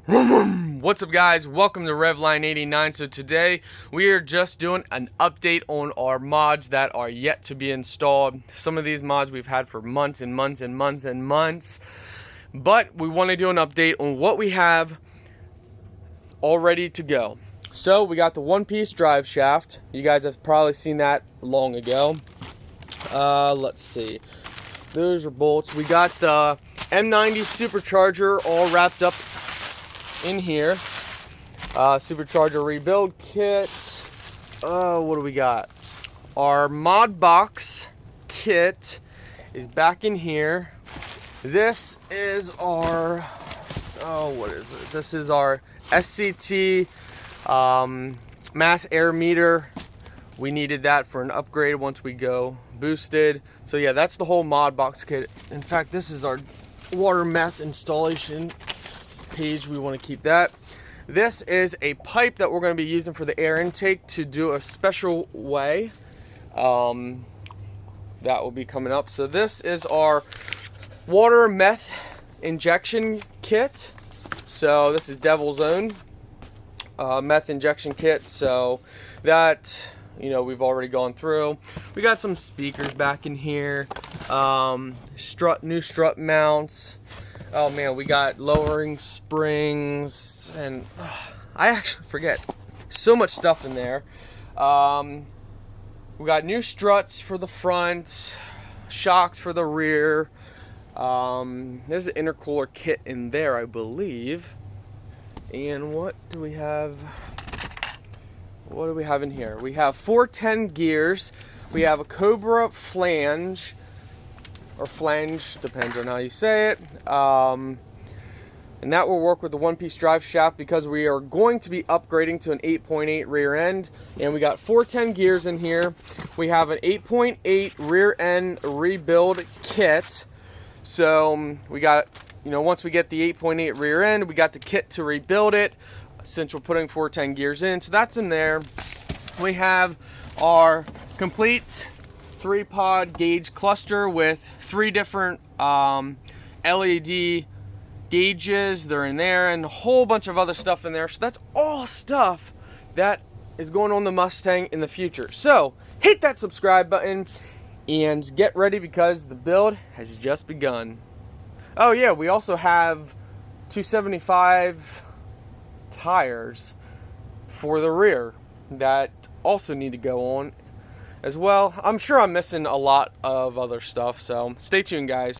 What's up, guys? Welcome to Revline 89. So today we are just doing an update on our mods that are yet to be installed. Some of these mods we've had for months and months and months and months, but we want to do an update on what we have all ready to go. So we got the one-piece drive shaft. You guys have probably seen that long ago. Let's see. Those are bolts. We got the M90 supercharger all wrapped up in here. Supercharger rebuild kit. What do we got? Our Moddbox kit is back in here. This is our what is it? This is our SCT mass air meter. We needed that for an upgrade once we go boosted. So yeah, that's the whole Moddbox kit. In fact, this is our water meth installation page. We want to keep that. This is a pipe that we're going to be using for the air intake to do a special way. That will be coming up. So this is our water meth injection kit. So this is Devil's Own meth injection kit. So that, you know, we've already gone through. We got some speakers back in here. New strut mounts. Oh man, we got lowering springs, and I actually forget so much stuff in there. We got new struts for the front, shocks for the rear. There's an intercooler kit in there, I believe. And what do we have? What do we have in here? We have 410 gears. We have a Cobra flange, or flange, depends on how you say it. And that will work with the one-piece drive shaft because we are going to be upgrading to an 8.8 rear end. And we got 410 gears in here. We have an 8.8 rear end rebuild kit. So we got, you know, once we get the 8.8 rear end, we got the kit to rebuild it since we're putting 410 gears in. So that's in there. We have our complete 3-pod gauge cluster with 3 different LED gauges. They're in there, and a whole bunch of other stuff in there. So that's all stuff that is going on the Mustang in the future. So hit that subscribe button and get ready because the build has just begun. Oh yeah, we also have 275 tires for the rear that also need to go on as well. I'm sure I'm missing a lot of other stuff, so stay tuned, guys.